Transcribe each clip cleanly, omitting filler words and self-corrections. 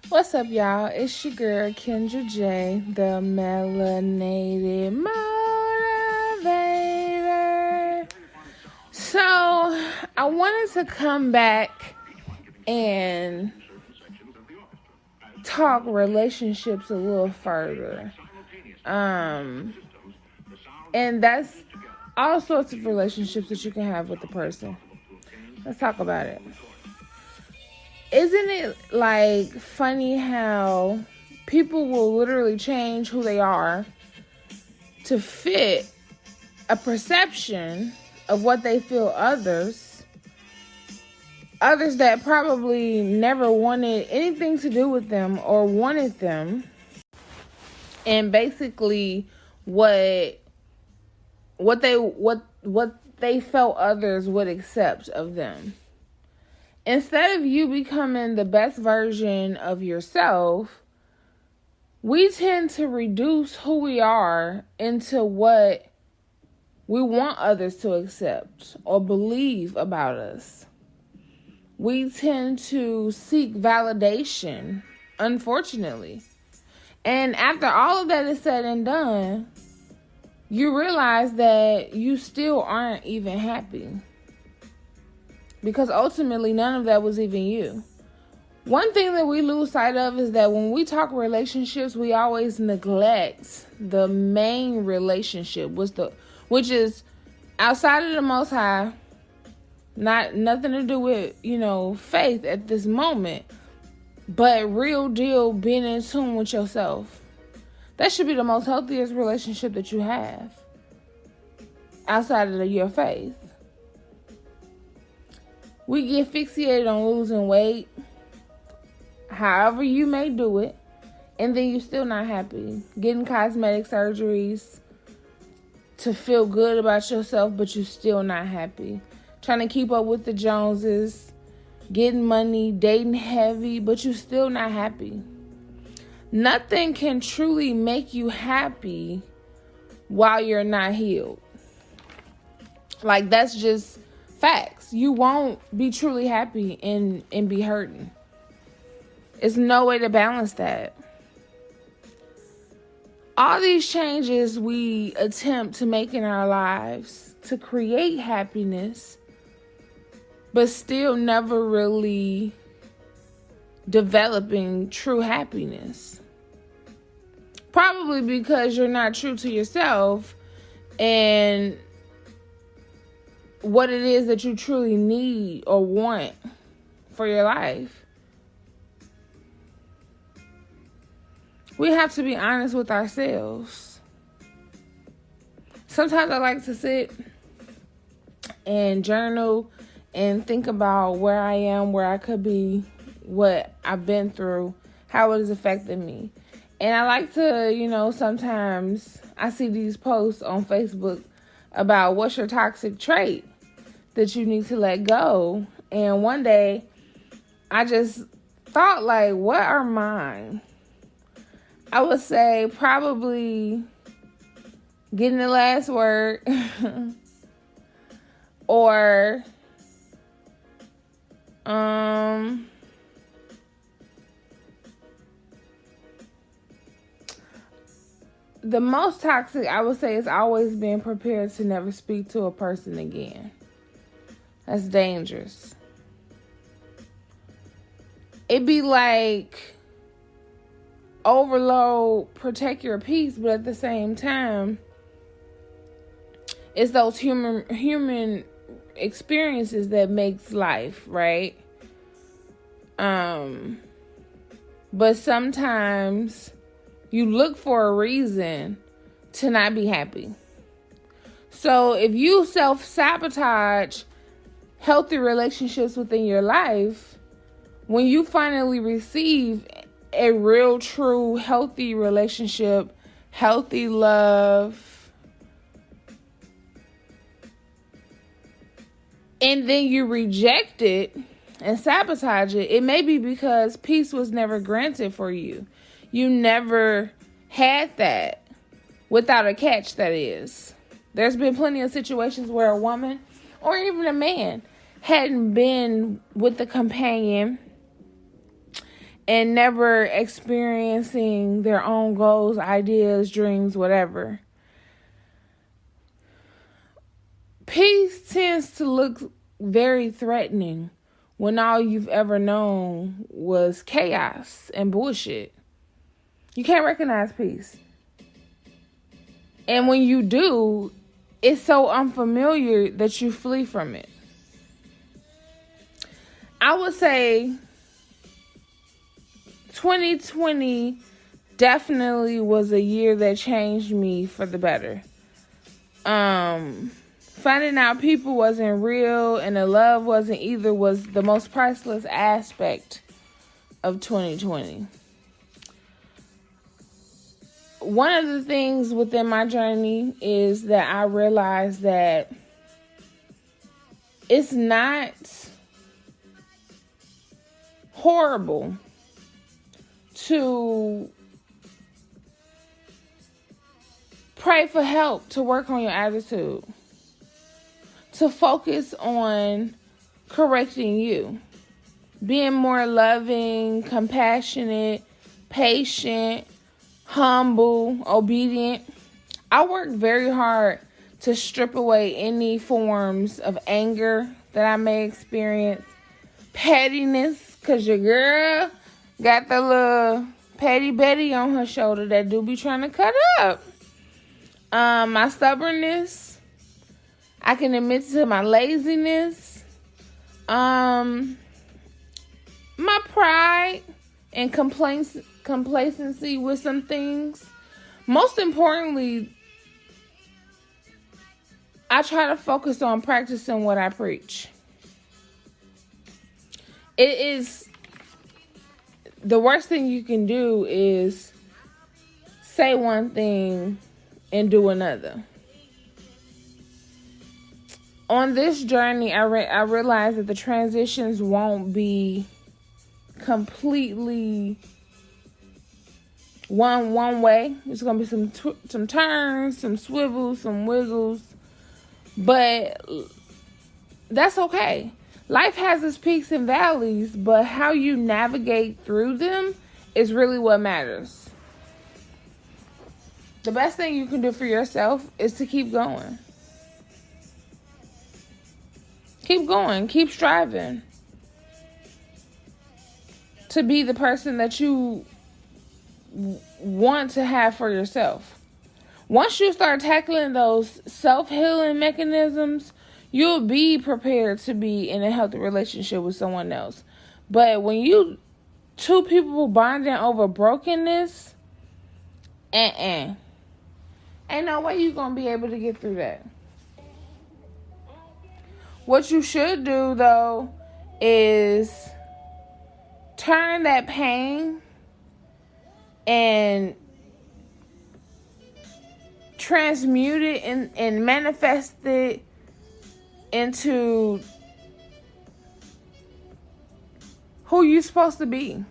What's up, y'all? It's your girl, Kendra J, the melanated motivator. So, I wanted to come back and talk relationships a little further. And that's all sorts of relationships that you can have with the person. Let's talk about it. Isn't it like funny how people will literally change who they are to fit a perception of what they feel others that probably never wanted anything to do with them or wanted them, and basically what they felt others would accept of them. Instead of you becoming the best version of yourself, we tend to reduce who we are into what we want others to accept or believe about us. We tend to seek validation, unfortunately. And after all of that is said and done, you realize that you still aren't even happy. Because ultimately, none of that was even you. One thing that we lose sight of is that when we talk relationships, we always neglect the main relationship, which is outside of the Most High, nothing to do with, faith at this moment, but real deal being in tune with yourself. That should be the most healthiest relationship that you have outside of your faith. We get fixated on losing weight, however you may do it, and then you're still not happy. Getting cosmetic surgeries to feel good about yourself, but you're still not happy. Trying to keep up with the Joneses, getting money, dating heavy, but you're still not happy. Nothing can truly make you happy while you're not healed. Like, that's just facts. You won't be truly happy and be hurting. There's no way to balance that. All these changes we attempt to make in our lives to create happiness, but still never really developing true happiness. Probably because you're not true to yourself and what it is that you truly need or want for your life. We have to be honest with ourselves. Sometimes I like to sit and journal and think about where I am, where I could be, what I've been through, how it has affected me. And I like to, sometimes I see these posts on Facebook about what's your toxic trait that you need to let go. And one day I just thought, like, what are mine? I would say probably getting the last word or the most toxic, I would say, is always being prepared to never speak to a person again. That's dangerous. It'd be like overload, protect your peace, but at the same time, it's those human experiences that makes life, right? But sometimes you look for a reason to not be happy. So if you self-sabotage healthy relationships within your life, when you finally receive a real, true, healthy relationship, healthy love, and then you reject it and sabotage it, it may be because peace was never granted for you. You never had that, without a catch, that is. There's been plenty of situations where a woman or even a man hadn't been with the companion and never experiencing their own goals, ideas, dreams, whatever. Peace tends to look very threatening when all you've ever known was chaos and bullshit. You can't recognize peace. And when you do, it's so unfamiliar that you flee from it. I would say 2020 definitely was a year that changed me for the better. Finding out people wasn't real and the love wasn't either was the most priceless aspect of 2020. One of the things within my journey is that I realized that it's not horrible to pray for help to work on your attitude, to focus on correcting you, being more loving, compassionate, patient, humble, obedient. I work very hard to strip away any forms of anger that I may experience, pettiness, because your girl got the little petty Betty on her shoulder that do be trying to cut up. My stubbornness, I can admit to my laziness, my pride and complacency with some things. Most importantly, I try to focus on practicing what I preach. It is the worst thing you can do is say one thing and do another. On this journey, I realized that the transitions won't be completely one way. There's gonna be some turns, some swivels, some wiggles, but that's okay. Life has its peaks and valleys, but how you navigate through them is really what matters. The best thing you can do for yourself is to keep going. Keep going. Keep striving to be the person that you want to have for yourself. Once you start tackling those self-healing mechanisms, you'll be prepared to be in a healthy relationship with someone else. But when two people bonding over brokenness, ain't no way you're going to be able to get through that. What you should do, though, is turn that pain and transmute it and manifest it into who you're supposed to be.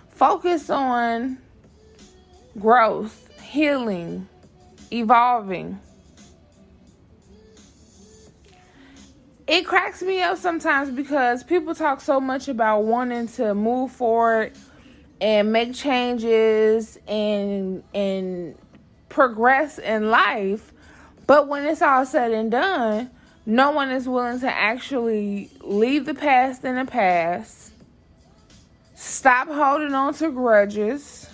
Focus on growth, healing, evolving. It cracks me up sometimes because people talk so much about wanting to move forward and make changes and progress in life. But when it's all said and done, no one is willing to actually leave the past in the past, stop holding on to grudges,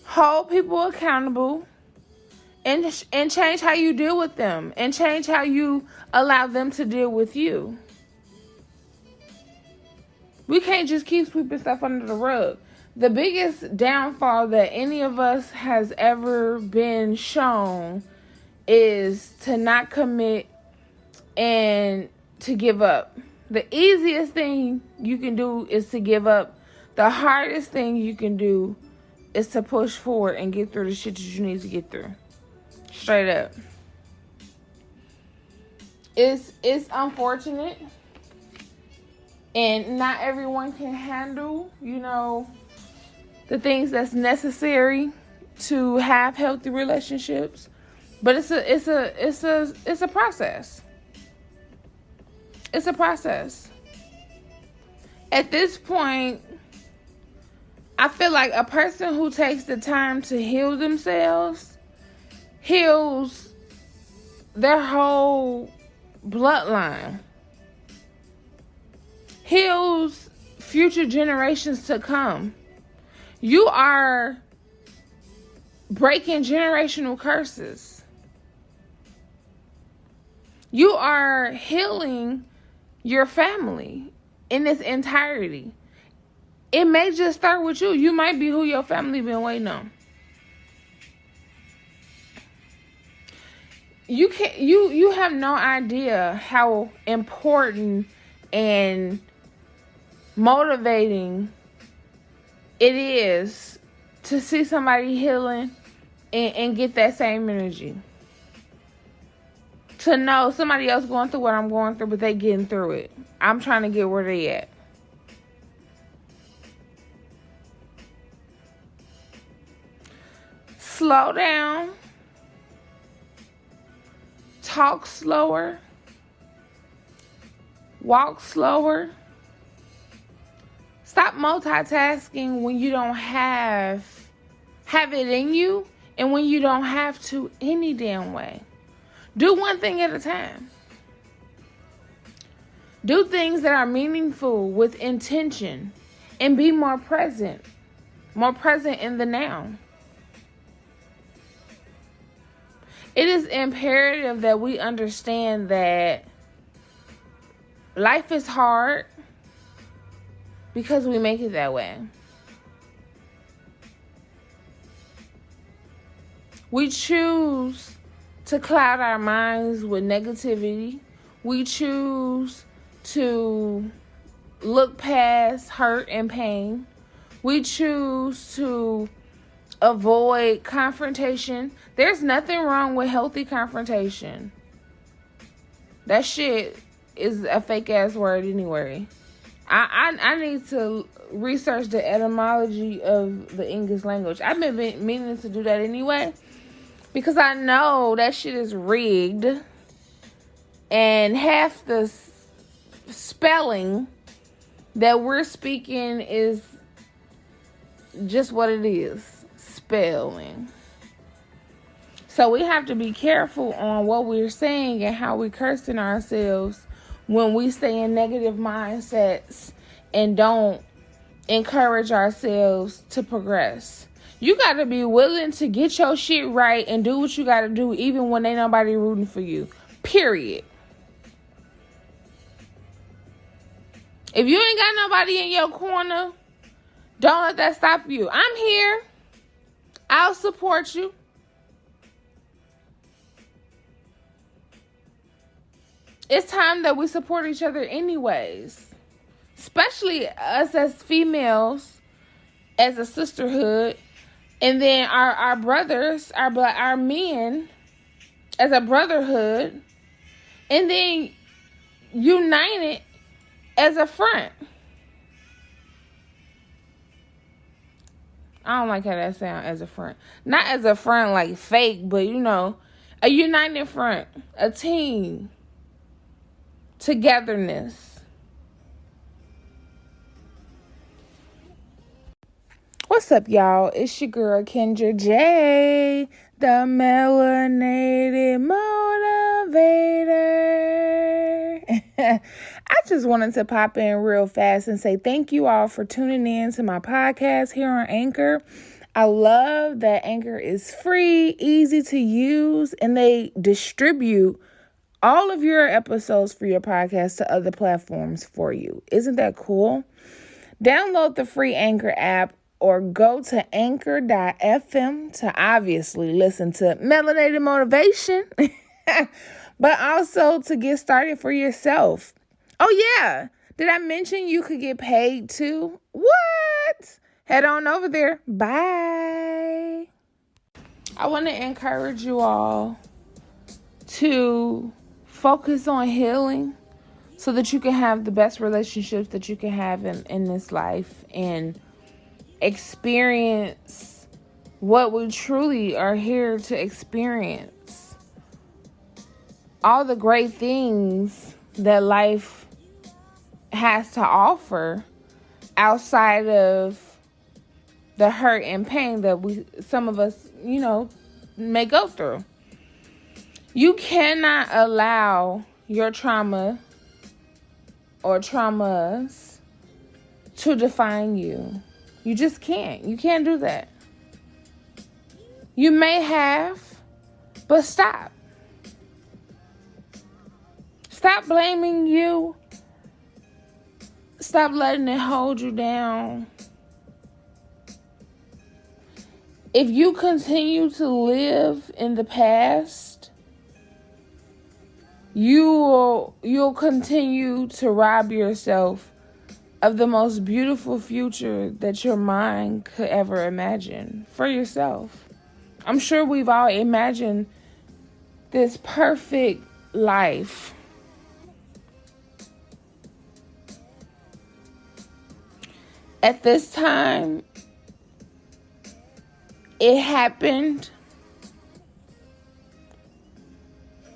hold people accountable, and change how you deal with them, and change how you allow them to deal with you. We can't just keep sweeping stuff under the rug. The biggest downfall that any of us has ever been shown is to not commit and to give up. The easiest thing you can do is to give up. The hardest thing you can do is to push forward and get through the shit that you need to get through. Straight up. It's unfortunate. And not everyone can handle, the things that's necessary to have healthy relationships. But it's a process. It's a process. At this point, I feel like a person who takes the time to heal themselves heals their whole bloodline, heals future generations to come. You are breaking generational curses. You are healing your family in its entirety. It may just start with you. You might be who your family been waiting on. You have no idea how important and motivating it is to see somebody healing and get that same energy. To know somebody else going through what I'm going through, but they getting through it. I'm trying to get where they at. Slow down. Talk slower. Walk slower. Stop multitasking when you don't have it in you and when you don't have to any damn way. Do one thing at a time. Do things that are meaningful with intention and be more present in the now. It is imperative that we understand that life is hard because we make it that way. We choose to cloud our minds with negativity. We choose to look past hurt and pain. We choose to avoid confrontation. There's nothing wrong with healthy confrontation. That shit is a fake ass word anyway. I need to research the etymology of the English language. I've been meaning to do that anyway, because I know that shit is rigged and half the spelling that we're speaking is just what it is, spelling. So we have to be careful on what we're saying and how we're cursing ourselves when we stay in negative mindsets and don't encourage ourselves to progress. You got to be willing to get your shit right and do what you got to do even when ain't nobody rooting for you. Period. If you ain't got nobody in your corner, don't let that stop you. I'm here. I'll support you. It's time that we support each other anyways. Especially us as females, as a sisterhood. And then our brothers, our men, as a brotherhood. And then united as a front. I don't like how that sounds, as a front. Not as a front like fake, but a united front. A team. Togetherness. What's up, y'all? It's your girl Kendra J, the melanated motivator. I just wanted to pop in real fast and say thank you all for tuning in to my podcast here on Anchor. I love that Anchor is free, easy to use, and they distribute all of your episodes for your podcast to other platforms for you. Isn't that cool? Download the free Anchor app or go to anchor.fm to obviously listen to melanated motivation, but also to get started for yourself. Oh yeah, did I mention you could get paid too? What? Head on over there. Bye. I want to encourage you all to focus on healing so that you can have the best relationships that you can have in this life and experience what we truly are here to experience. All the great things that life has to offer outside of the hurt and pain that some of us, may go through. You cannot allow your trauma or traumas to define you. You just can't. You can't do that. You may have, but stop. Stop blaming you. Stop letting it hold you down. If you continue to live in the past, you'll continue to rob yourself of the most beautiful future that your mind could ever imagine for yourself. I'm sure we've all imagined this perfect life. At this time, it happened.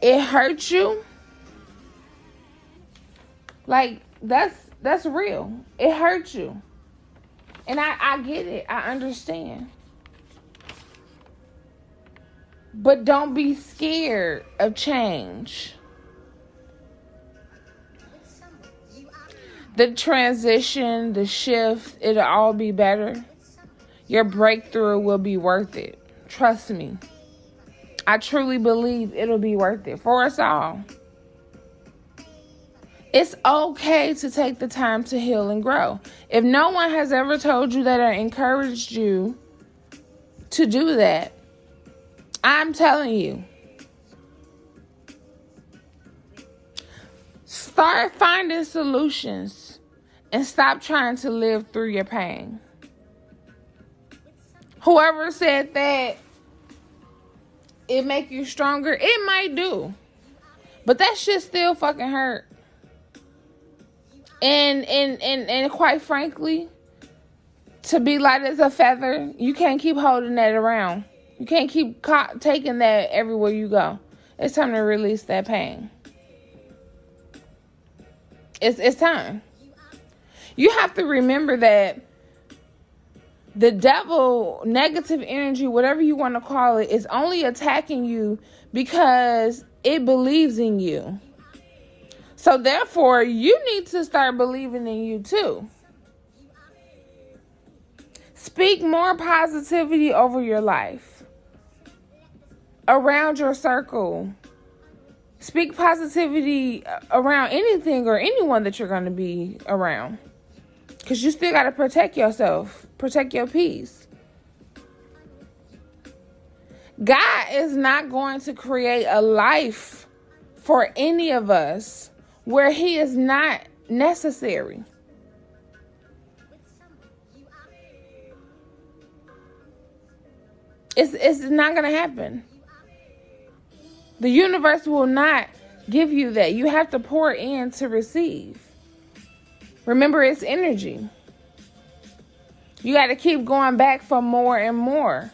It hurt you. Like, that's real. It hurt you. And I get it. I understand. But don't be scared of change. The transition, the shift, it'll all be better. Your breakthrough will be worth it. Trust me. I truly believe it'll be worth it for us all. It's okay to take the time to heal and grow. If no one has ever told you that or encouraged you to do that, I'm telling you. Start finding solutions and stop trying to live through your pain. Whoever said that it make you stronger, it might do. But that shit still fucking hurt. And quite frankly, to be light as a feather, you can't keep holding that around. You can't keep taking that everywhere you go. It's time to release that pain. It's time. You have to remember that the devil, negative energy, whatever you want to call it, is only attacking you because it believes in you. So therefore, you need to start believing in you too. Speak more positivity over your life, around your circle. Speak positivity around anything or anyone that you're going to be around. Because you still got to protect yourself. Protect your peace. God is not going to create a life for any of us where He is not necessary. It's not going to happen. The universe will not give you that. You have to pour in to receive. Remember, it's energy. You got to keep going back for more and more.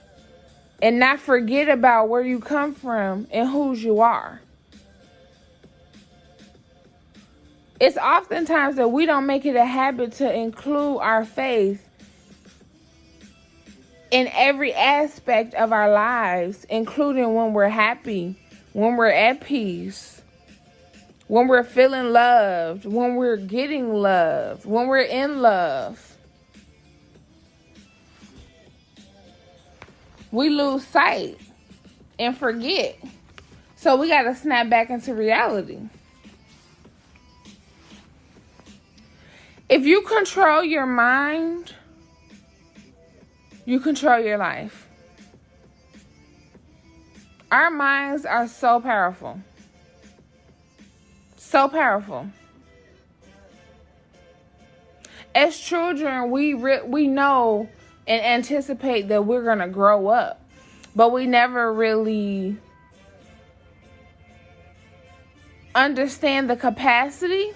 And not forget about where you come from and whose you are. It's oftentimes that we don't make it a habit to include our faith in every aspect of our lives, including when we're happy, when we're at peace, when we're feeling loved, when we're getting loved, when we're in love. We lose sight and forget. So we got to snap back into reality. If you control your mind, you control your life. Our minds are so powerful. So powerful. As children, we know and anticipate that we're going to grow up. But we never really understand the capacity.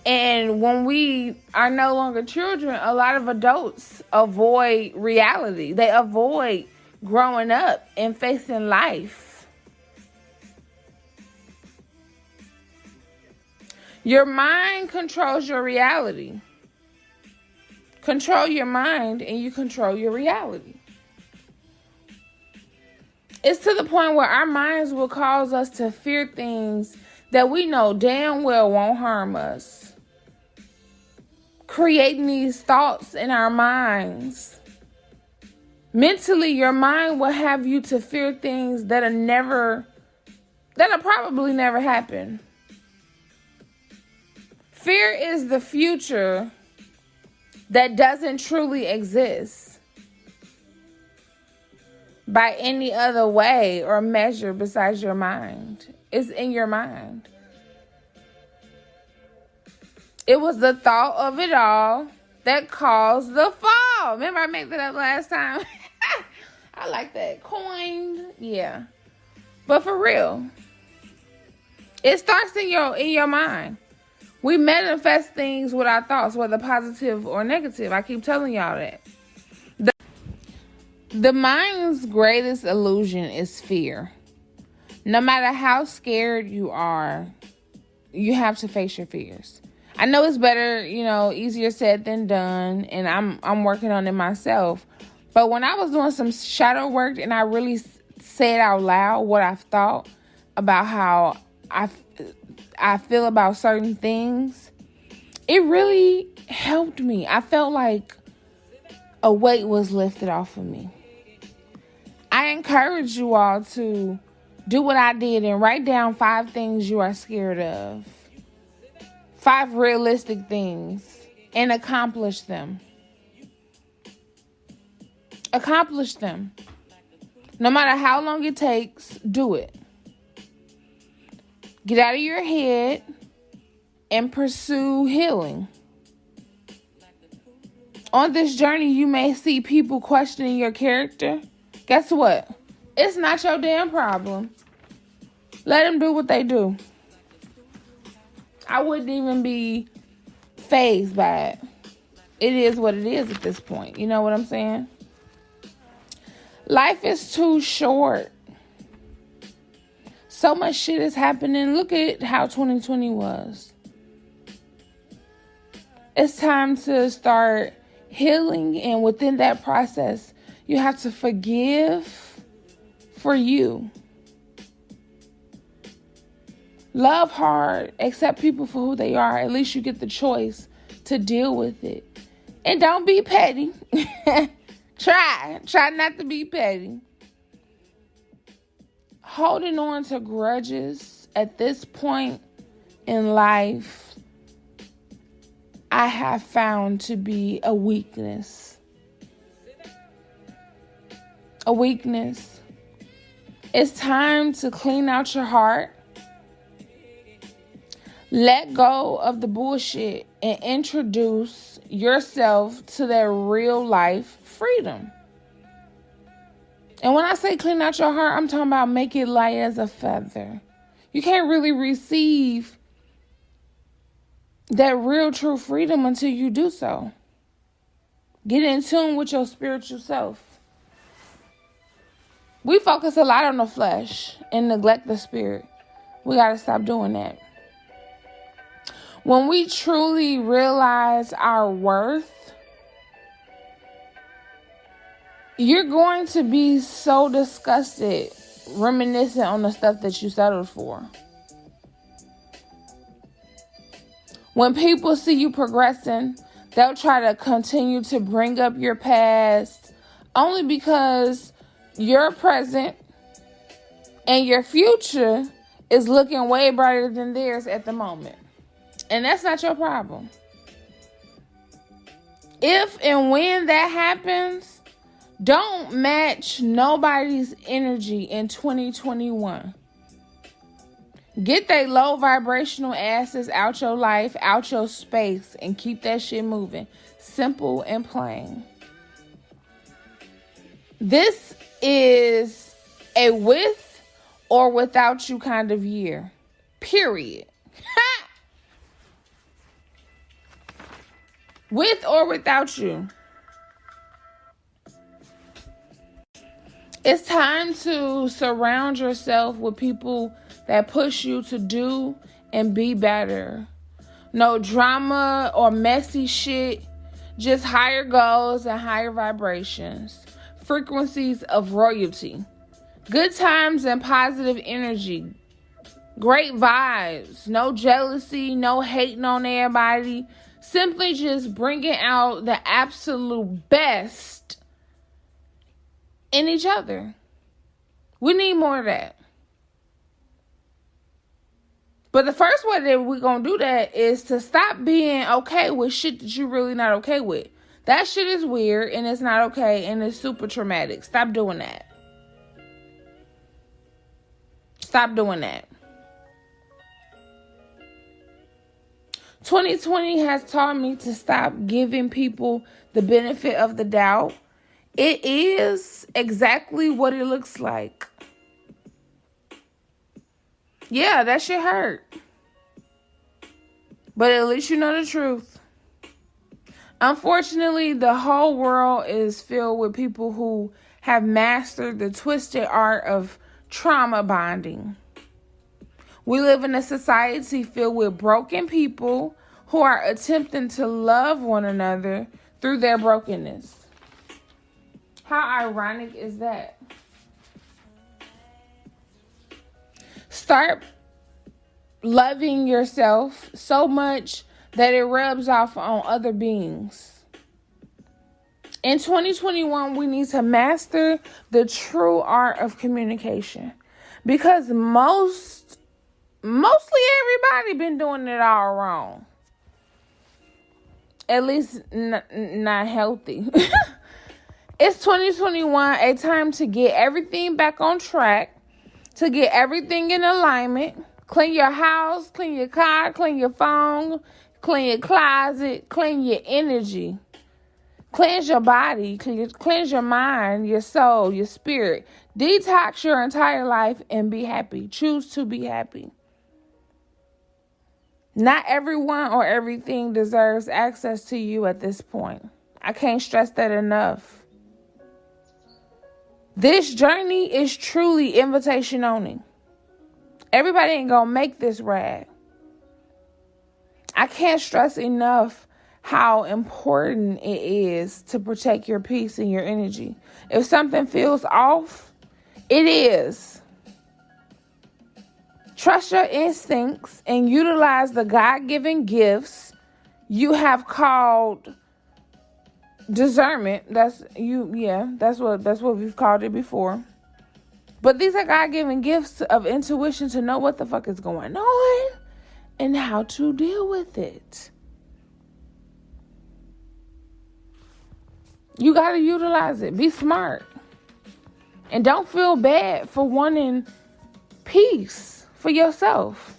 And when we are no longer children, a lot of adults avoid reality. They avoid growing up and facing life. Your mind controls your reality. Control your mind and you control your reality. It's to the point where our minds will cause us to fear things that we know damn well won't harm us. Creating these thoughts in our minds. Mentally, your mind will have you to fear things that'll probably never happen. Fear is the future that doesn't truly exist by any other way or measure besides your mind. It's in your mind. It was the thought of it all that caused the fall. Remember I made that up last time? I like that. Coined. Yeah. But for real, it starts in your mind. We manifest things with our thoughts, whether positive or negative. I keep telling y'all that. The mind's greatest illusion is fear. No matter how scared you are, you have to face your fears. I know it's better, easier said than done, and I'm working on it myself. But when I was doing some shadow work and I really said out loud what I've thought about how I feel about certain things, it really helped me. I felt like a weight was lifted off of me. I encourage you all to do what I did and write down 5 things you are scared of. 5 realistic things, and accomplish them. Accomplish them. No matter how long it takes, do it. Get out of your head and pursue healing. On this journey, you may see people questioning your character. Guess what? It's not your damn problem. Let them do what they do. I wouldn't even be fazed by it. It is what it is at this point. You know what I'm saying? Life is too short. So much shit is happening. Look at how 2020 was. It's time to start healing, and within that process, you have to forgive for you. Love hard. Accept people for who they are. At least you get the choice to deal with it. And don't be petty. Try not to be petty. Holding on to grudges at this point in life, I have found to be a weakness. A weakness. It's time to clean out your heart. Let go of the bullshit and introduce yourself to that real life freedom. And when I say clean out your heart, I'm talking about make it light as a feather. You can't really receive that real true freedom until you do so. Get in tune with your spiritual self. We focus a lot on the flesh and neglect the spirit. We got to stop doing that. When we truly realize our worth, you're going to be so disgusted, reminiscent on the stuff that you settled for. When people see you progressing, they'll try to continue to bring up your past only because your present and your future is looking way brighter than theirs at the moment. And that's not your problem. If and when that happens, don't match nobody's energy in 2021. Get they low vibrational asses out your life, out your space, and keep that shit moving. Simple and plain. This is a with or without you kind of year. Period. With or without you. It's time to surround yourself with people that push you to do and be better. No drama or messy shit. just higher goals and higher vibrations, frequencies of royalty, good times and positive energy, great vibes, no jealousy, no hating on everybody, simply just bringing out the absolute best in each other. We need more of that. But the first way that we're going to do that is to stop being okay with shit that you're really not okay with. That shit is weird and it's not okay and it's super traumatic. Stop doing that. Stop doing that. 2020 has taught me to stop giving people the benefit of the doubt. It is exactly what it looks like. Yeah, that shit hurt. But at least you know the truth. Unfortunately, the whole world is filled with people who have mastered the twisted art of trauma bonding. We live in a society filled with broken people who are attempting to love one another through their brokenness. How ironic is that? Start loving yourself so much that it rubs off on other beings. In 2021, we need to master the true art of communication, because mostly everybody been doing it all wrong. At least not healthy. It's 2021, a time to get everything back on track, to get everything in alignment. Clean your house, clean your car, clean your phone, clean your closet, clean your energy. Cleanse your body, cleanse your mind, your soul, your spirit. Detox your entire life and be happy. Choose to be happy. Not everyone or everything deserves access to you at this point. I can't stress that enough. This journey is truly invitation only. Everybody ain't gonna make this ride. I can't stress enough how important it is to protect your peace and your energy. If something feels off, it is. Trust your instincts and utilize the God-given gifts you have called discernment. That's what we've called it before. But these are God-given gifts of intuition to know what the fuck is going on and how to deal with it. You got to utilize it. Be smart. And don't feel bad for wanting peace for yourself,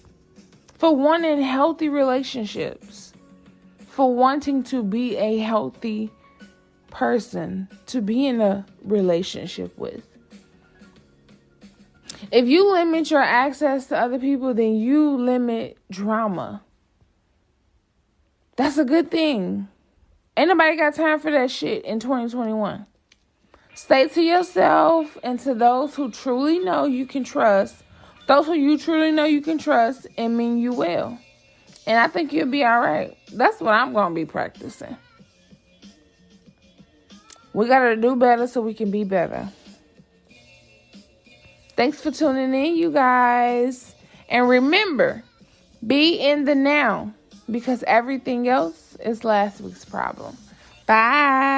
for wanting healthy relationships, for wanting to be a healthy person to be in a relationship with. If you limit your access to other people, then you limit drama. That's a good thing. Ain't nobody got time for that shit in 2021. Stay to yourself and to those who truly know you can trust. Those who you truly know you can trust and mean you well. And I think you'll be all right. That's what I'm going to be practicing. We got to do better so we can be better. Thanks for tuning in, you guys. And remember, be in the now, because everything else is last week's problem. Bye.